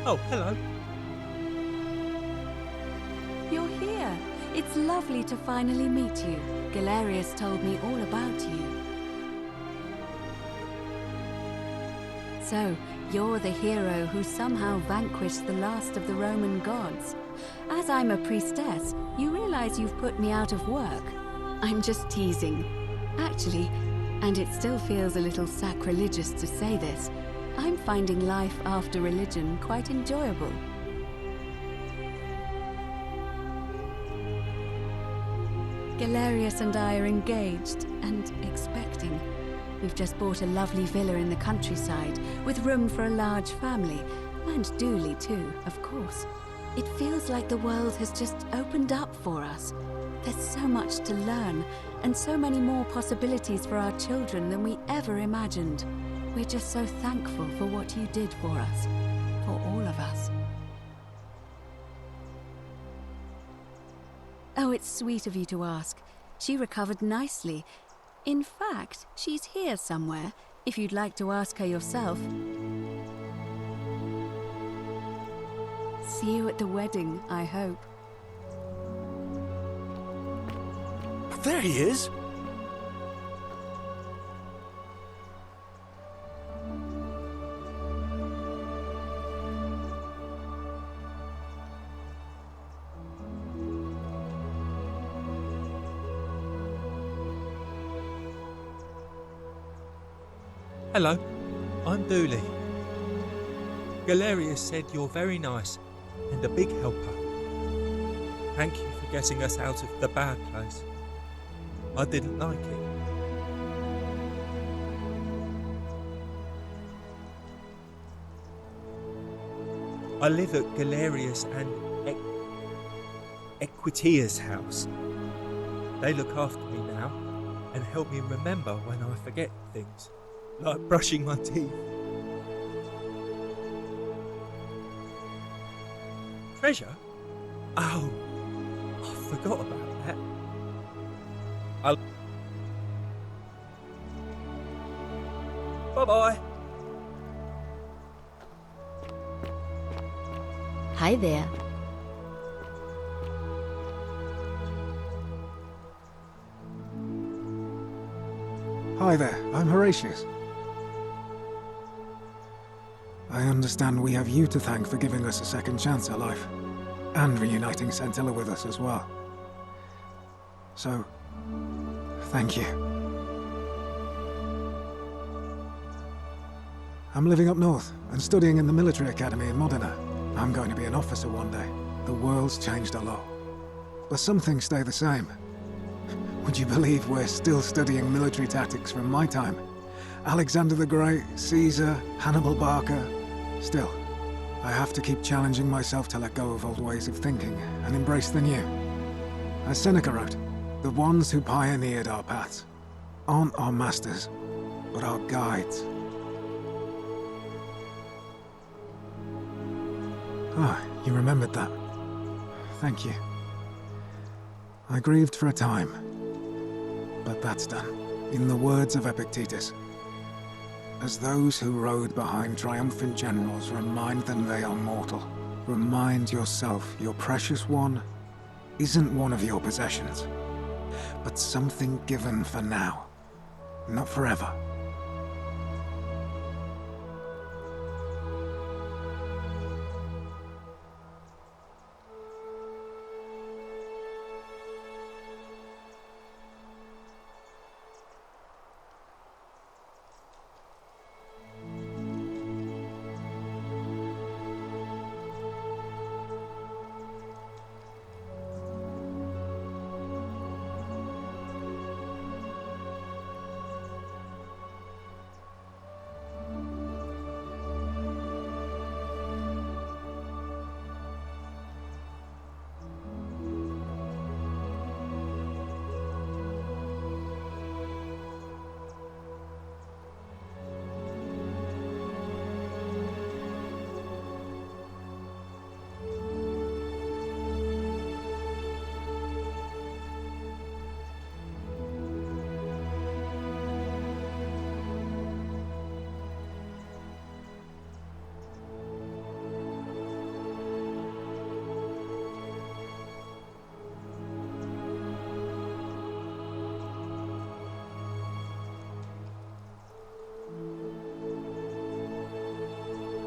Oh, hello. You're here. It's lovely to finally meet you. Galerius told me all about you. So, you're the hero who somehow vanquished the last of the Roman gods. As I'm a priestess, you realize you've put me out of work. I'm just teasing. Actually, and it still feels a little sacrilegious to say this, I'm finding life after religion quite enjoyable. Galerius and I are engaged and expecting. We've just bought a lovely villa in the countryside with room for a large family, and Dooley too, of course. It feels like the world has just opened up for us. There's so much to learn, and so many more possibilities for our children than we ever imagined. We're just so thankful for what you did for us, for all of us. Oh, it's sweet of you to ask. She recovered nicely. In fact, she's here somewhere, if you'd like to ask her yourself. See you at the wedding, I hope. There he is. Hello, I'm Dooley. Galerius said you're very nice and a big helper. Thank you for getting us out of the bad place. I didn't like it. I live at Galerius and Equitia's house. They look after me now and help me remember when I forget things. Like brushing my teeth. Treasure? Oh, I forgot about that. Bye-bye. Hi there. Hi there, I'm Horatius. I understand we have you to thank for giving us a second chance at life, and reuniting Centilla with us as well. So, thank you. I'm living up north, and studying in the military academy in Modena. I'm going to be an officer one day. The world's changed a lot. But some things stay the same. Would you believe we're still studying military tactics from my time? Alexander the Great, Caesar, Hannibal Barca. Still, I have to keep challenging myself to let go of old ways of thinking and embrace the new. As Seneca wrote, the ones who pioneered our paths aren't our masters, but our guides. Ah, you remembered that. Thank you. I grieved for a time, but that's done. In the words of Epictetus, as those who rode behind triumphant generals remind them they are mortal, remind yourself your precious one isn't one of your possessions, but something given for now, not forever.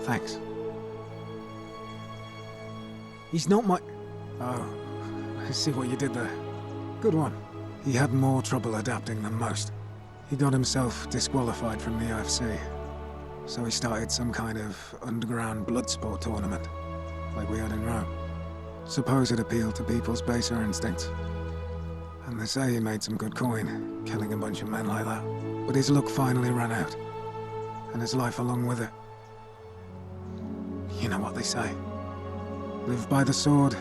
Thanks. He's not my... Oh, I see what you did there. Good one. He had more trouble adapting than most. He got himself disqualified from the UFC. So he started some kind of underground blood sport tournament, like we had in Rome. Suppose it appealed to people's baser instincts. And they say he made some good coin, killing a bunch of men like that. But his luck finally ran out, and his life along with it. You know what they say. Live by the sword.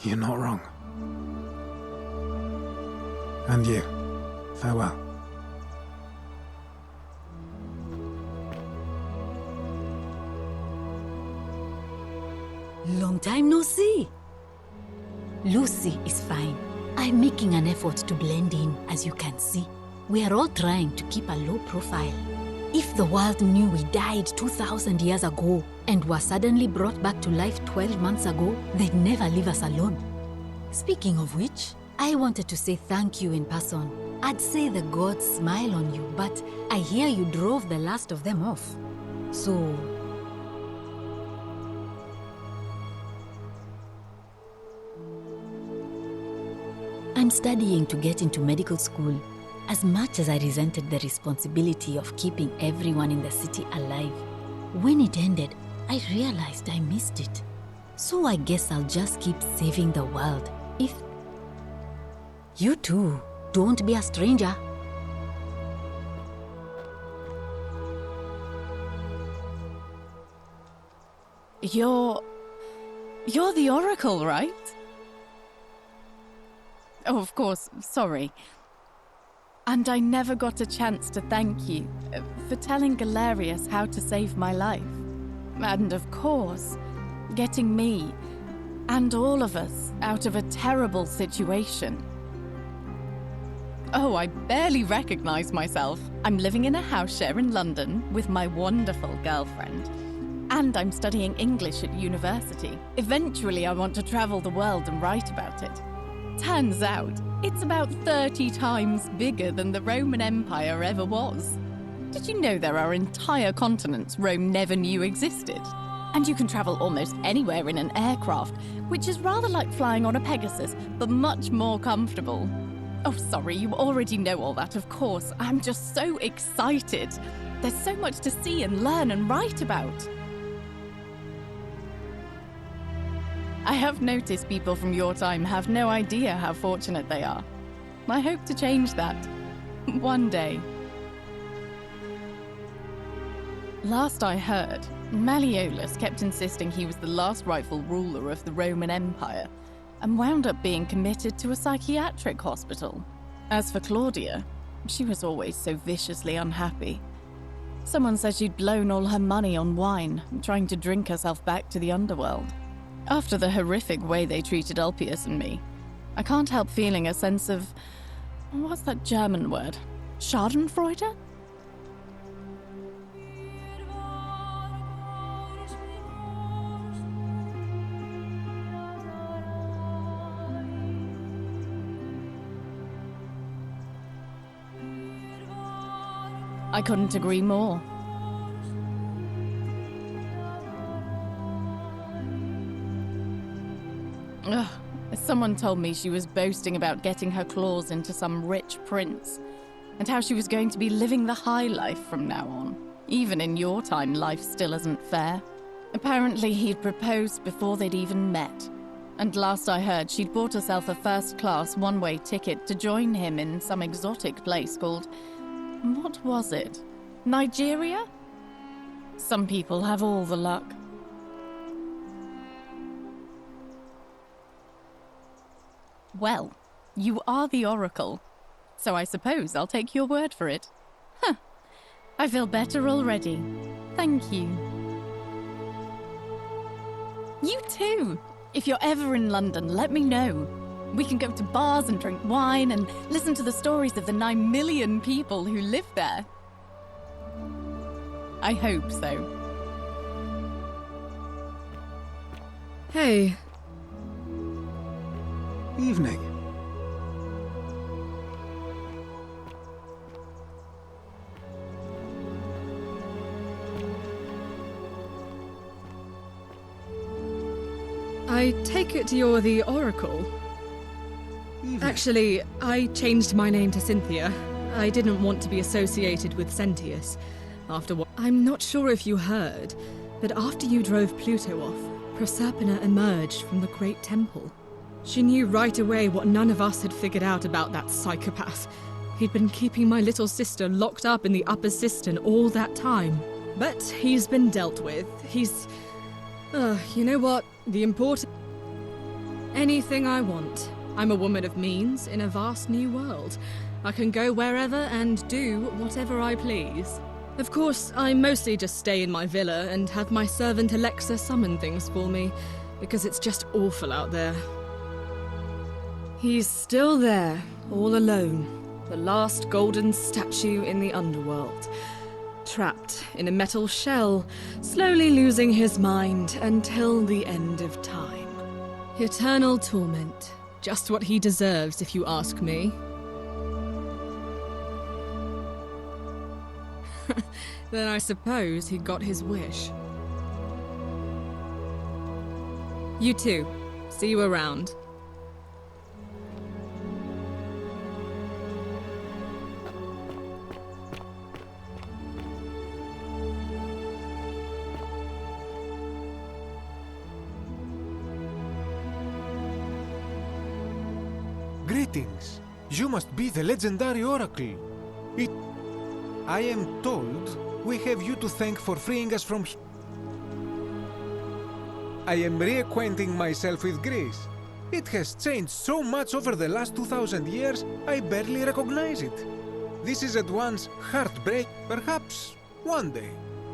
You're not wrong. And you, farewell. Long time no see. Lucy is fine. I'm making an effort to blend in, as you can see. We are all trying to keep a low profile. If the world knew we died 2,000 years ago and were suddenly brought back to life 12 months ago, they'd never leave us alone. Speaking of which, I wanted to say thank you in person. I'd say the gods smile on you, but I hear you drove the last of them off. So... I'm studying to get into medical school. As much as I resented the responsibility of keeping everyone in the city alive, when it ended, I realized I missed it. So I guess I'll just keep saving the world. If... You too, don't be a stranger. You're the Oracle, right? Oh, of course, sorry. And I never got a chance to thank you for telling Galerius how to save my life. And of course, getting me and all of us out of a terrible situation. Oh, I barely recognize myself. I'm living in a house share in London with my wonderful girlfriend. And I'm studying English at university. Eventually, I want to travel the world and write about it. Turns out, it's about 30 times bigger than the Roman Empire ever was. Did you know there are entire continents Rome never knew existed? And you can travel almost anywhere in an aircraft, which is rather like flying on a Pegasus, but much more comfortable. Oh, sorry, you already know all that, of course. I'm just so excited. There's so much to see and learn and write about. I have noticed people from your time have no idea how fortunate they are. I hope to change that. One day. Last I heard, Malleolus kept insisting he was the last rightful ruler of the Roman Empire, and wound up being committed to a psychiatric hospital. As for Claudia, she was always so viciously unhappy. Someone said she'd blown all her money on wine, trying to drink herself back to the underworld. After the horrific way they treated Ulpius and me, I can't help feeling a sense of... what's that German word? Schadenfreude? I couldn't agree more. Ugh, someone told me she was boasting about getting her claws into some rich prince, and how she was going to be living the high life from now on. Even in your time, life still isn't fair. Apparently, he'd proposed before they'd even met. And last I heard, she'd bought herself a first-class one-way ticket to join him in some exotic place called... what was it? Nigeria? Some people have all the luck. Well, you are the Oracle, so I suppose I'll take your word for it. Huh. I feel better already. Thank you. You too! If you're ever in London, let me know. We can go to bars and drink wine and listen to the stories of the 9 million people who live there. I hope so. Hey. Evening. I take it you're the Oracle? Actually, I changed my name to Cynthia. I didn't want to be associated with Sentius. After what I'm not sure if you heard, but after you drove Pluto off, Proserpina emerged from the Great Temple. She knew right away what none of us had figured out about that psychopath. He'd been keeping my little sister locked up in the upper cistern all that time. But he's been dealt with. He's... you know what? The important... Anything I want. I'm a woman of means in a vast new world. I can go wherever and do whatever I please. Of course, I mostly just stay in my villa and have my servant Alexa summon things for me, because it's just awful out there. He's still there, all alone. The last golden statue in the underworld. Trapped in a metal shell, slowly losing his mind until the end of time. Eternal torment. Just what he deserves, if you ask me. Then I suppose he got his wish. You too. See you around. Greetings. You must be the legendary Oracle. I am told we have you to thank for freeing us from I am reacquainting myself with Greece. It has changed so much over the last 2000 years, I barely recognize it. This is at once heartbreak, perhaps one day.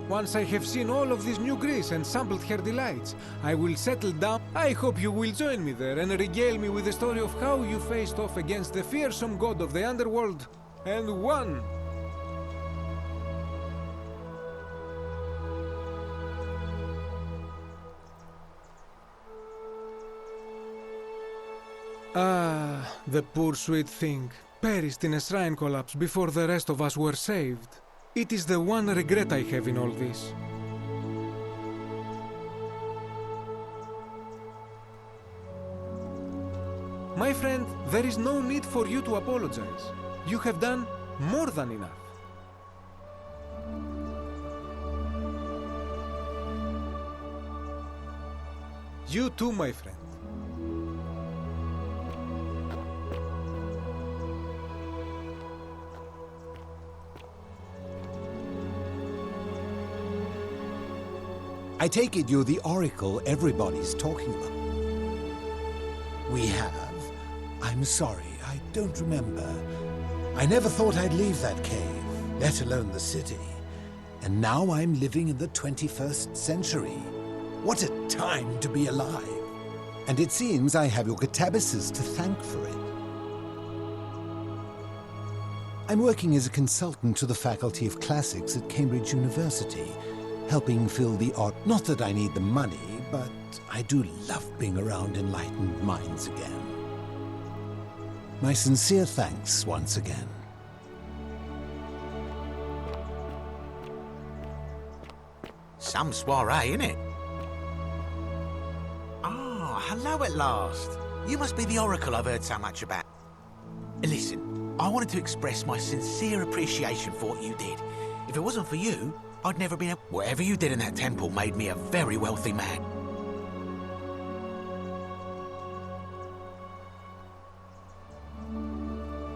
Once I have seen all of this new Greece and sampled her delights, I will settle down. I hope you will join me there and regale me with the story of how you faced off against the fearsome god of the underworld and won. Ah, the poor sweet thing, perished in a shrine collapse before the rest of us were saved. It is the one regret I have in all this. My friend, there is no need for you to apologize. You have done more than enough. You too, my friend. I take it you're the Oracle everybody's talking about. We have. I'm sorry, I don't remember. I never thought I'd leave that cave, let alone the city. And now I'm living in the 21st century. What a time to be alive. And it seems I have your Catabasis to thank for it. I'm working as a consultant to the Faculty of Classics at Cambridge University, helping fill the odd... Not that I need the money, but I do love being around enlightened minds again. My sincere thanks once again. Some soiree, innit? Ah, hello at last. You must be the Oracle I've heard so much about. Listen, I wanted to express my sincere appreciation for what you did. If it wasn't for you, I'd never been able... Whatever you did in that temple made me a very wealthy man.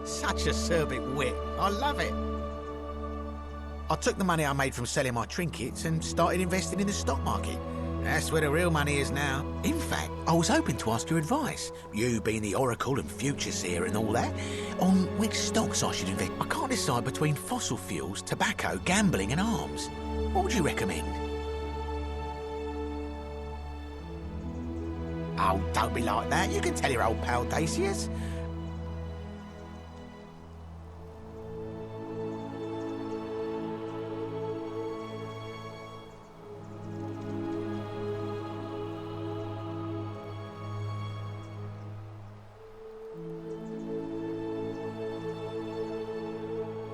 Such acerbic wit. I love it. I took the money I made from selling my trinkets and started investing in the stock market. That's where the real money is now. In fact, I was hoping to ask your advice, you being the Oracle and future seer and all that, on which stocks I should invest. I can't decide between fossil fuels, tobacco, gambling and arms. What would you recommend? Oh, don't be like that. You can tell your old pal Dacius.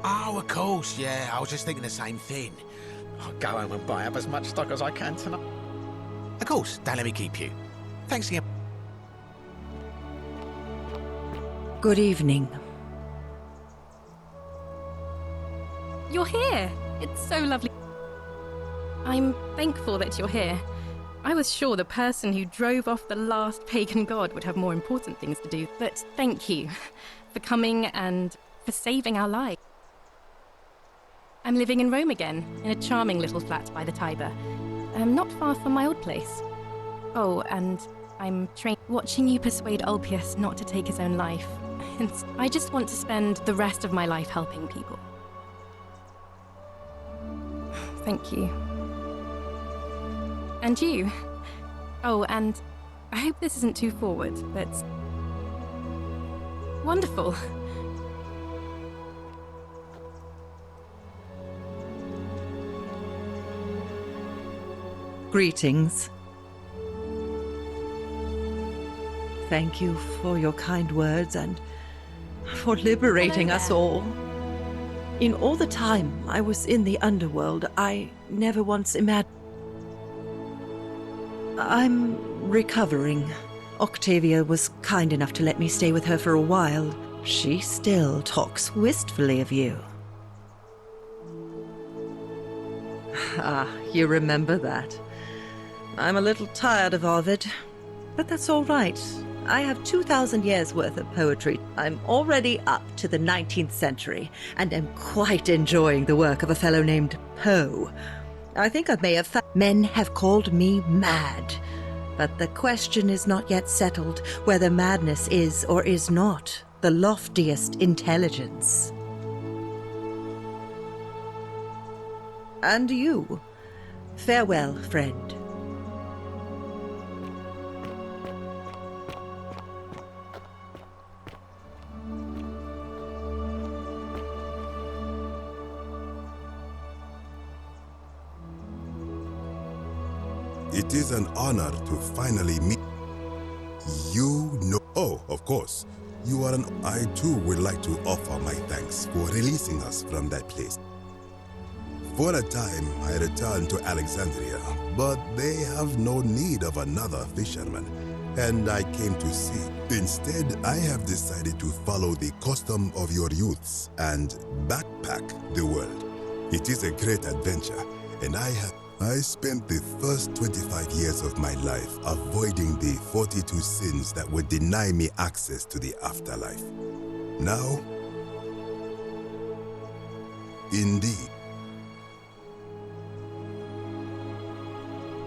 Oh, of course, yeah. I was just thinking the same thing. I'll go home and buy up as much stock as I can tonight. Of course, don't let me keep you. Thanks again. Good evening. You're here! It's so lovely. I'm thankful that you're here. I was sure the person who drove off the last pagan god would have more important things to do, but thank you for coming and for saving our lives. I'm living in Rome again, in a charming little flat by the Tiber, not far from my old place. Oh, and I'm watching you persuade Ulpius not to take his own life. And I just want to spend the rest of my life helping people. Thank you. And you. Oh, and I hope this isn't too forward, but... wonderful. Greetings. Thank you for your kind words and for liberating us all. In all the time I was in the underworld, I never once imagined... I'm recovering. Octavia was kind enough to let me stay with her for a while. She still talks wistfully of you. Ah, you remember that. I'm a little tired of Ovid, but that's all right. I have 2,000 years worth of poetry. I'm already up to the 19th century, and am quite enjoying the work of a fellow named Poe. I think I may have men have called me mad, but the question is not yet settled whether madness is or is not the loftiest intelligence. And you, farewell, friend. It is an honor to finally meet you. Oh, of course. You are an... I too would like to offer my thanks for releasing us from that place. For a time, I returned to Alexandria, but they have no need of another fisherman, and I came to see. Instead, I have decided to follow the custom of your youths and backpack the world. It is a great adventure, and I spent the first 25 years of my life avoiding the 42 sins that would deny me access to the afterlife. Now, indeed.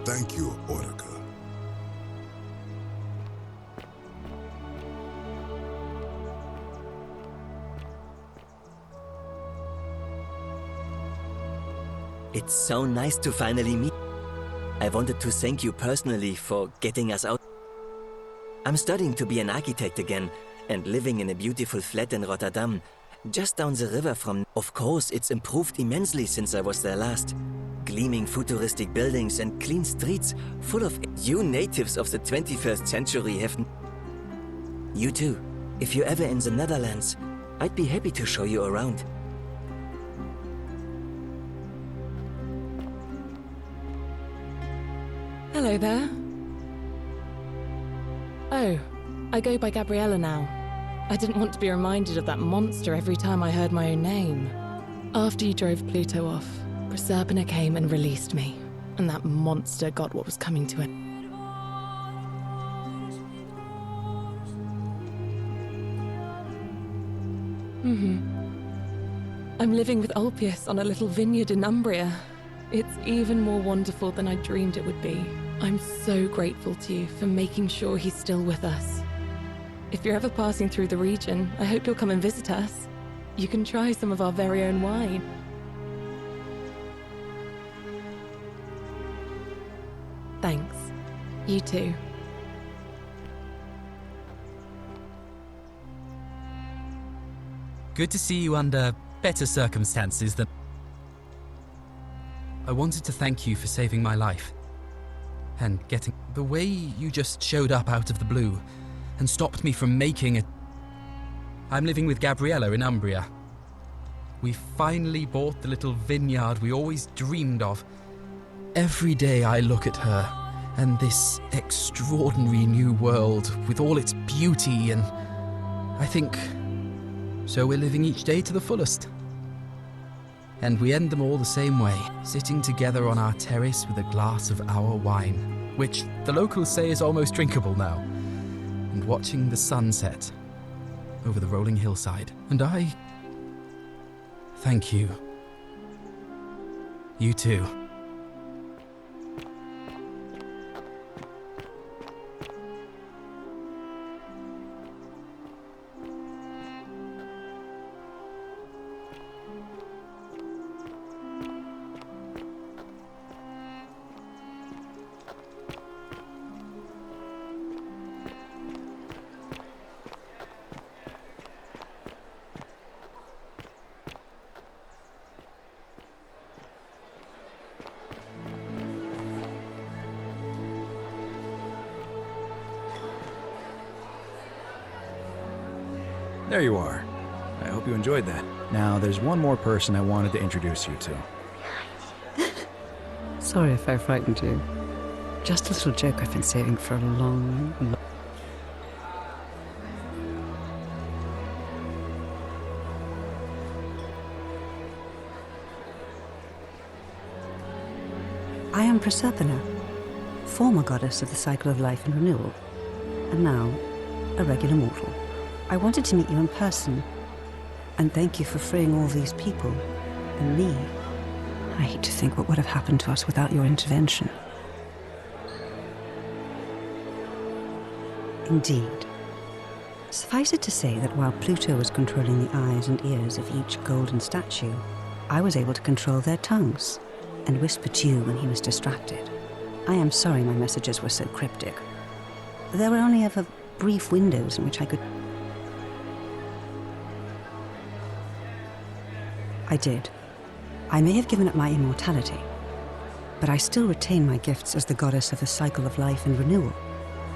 Thank you, Oracle. It's so nice to finally meet. I wanted to thank you personally for getting us out. I'm studying to be an architect again and living in a beautiful flat in Rotterdam, just down the river from... Of course, it's improved immensely since I was there last. Gleaming futuristic buildings and clean streets full of... You natives of the 21st century have... You too. If you're ever in the Netherlands, I'd be happy to show you around. Hello there. Oh, I go by Gabriella now. I didn't want to be reminded of that monster every time I heard my own name. After you drove Pluto off, Proserpina came and released me, and that monster got what was coming to it. I'm living with Ulpius on a little vineyard in Umbria. It's even more wonderful than I dreamed it would be. I'm so grateful to you for making sure he's still with us. If you're ever passing through the region, I hope you'll come and visit us. You can try some of our very own wine. Thanks. You too. Good to see you under better circumstances than... I wanted to thank you for saving my life. And getting... The way you just showed up out of the blue and stopped me from making it... I'm living with Gabriella in Umbria. We finally bought the little vineyard we always dreamed of. Every day I look at her and this extraordinary new world with all its beauty, and I think so we're living each day to the fullest. And we end them all the same way, sitting together on our terrace with a glass of our wine, which the locals say is almost drinkable now, and watching the sunset over the rolling hillside. And I thank you. You too. There you are. I hope you enjoyed that. Now, there's one more person I wanted to introduce you to. Sorry if I frightened you. Just a little joke I've been saving for a long... I am Proserpina, former goddess of the cycle of life and renewal, and now a regular mortal. I wanted to meet you in person, and thank you for freeing all these people, and me. I hate to think what would have happened to us without your intervention. Indeed. Suffice it to say that while Pluto was controlling the eyes and ears of each golden statue, I was able to control their tongues, and whisper to you when he was distracted. I am sorry my messages were so cryptic. There were only ever brief windows in which I could... I did. I may have given up my immortality, but I still retain my gifts as the goddess of the cycle of life and renewal.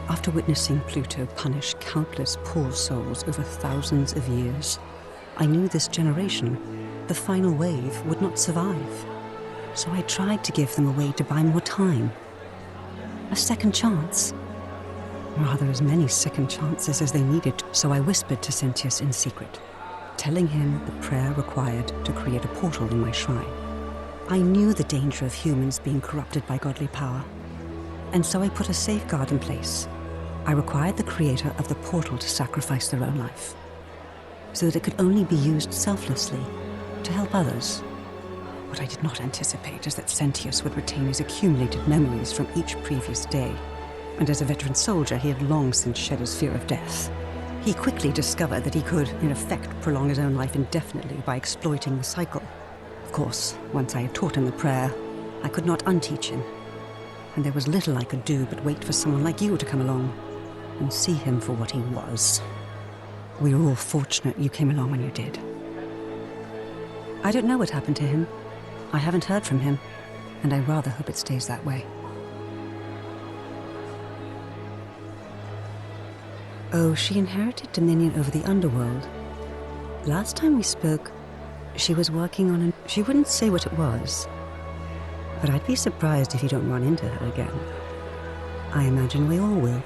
After witnessing Pluto punish countless poor souls over thousands of years, I knew this generation, the final wave, would not survive. So I tried to give them a way to buy more time. A second chance. Rather, as many second chances as they needed. So I whispered to Sentius in secret, telling him the prayer required to create a portal in my shrine. I knew the danger of humans being corrupted by godly power, and so I put a safeguard in place. I required the creator of the portal to sacrifice their own life, so that it could only be used selflessly to help others. What I did not anticipate is that Sentius would retain his accumulated memories from each previous day, and as a veteran soldier, he had long since shed his fear of death. He quickly discovered that he could, in effect, prolong his own life indefinitely by exploiting the cycle. Of course, once I had taught him the prayer, I could not unteach him, and there was little I could do but wait for someone like you to come along and see him for what he was. We were all fortunate you came along when you did. I don't know what happened to him. I haven't heard from him, and I rather hope it stays that way. Oh, she inherited dominion over the underworld. Last time we spoke, she was working on she wouldn't say what it was, but I'd be surprised if you don't run into her again. I imagine we all will,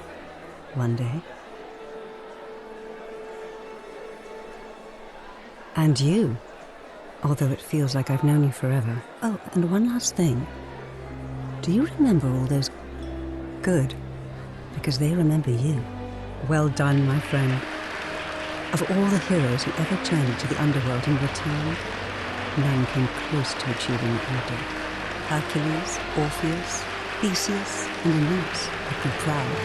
one day. And you, although it feels like I've known you forever. Oh, and one last thing. Do you remember all those? Good, because they remember you. Well done, my friend. Of all the heroes who ever journeyed to the underworld and returned, none came close to achieving what you did. Hercules, Orpheus, Theseus, and Aeneas would be proud.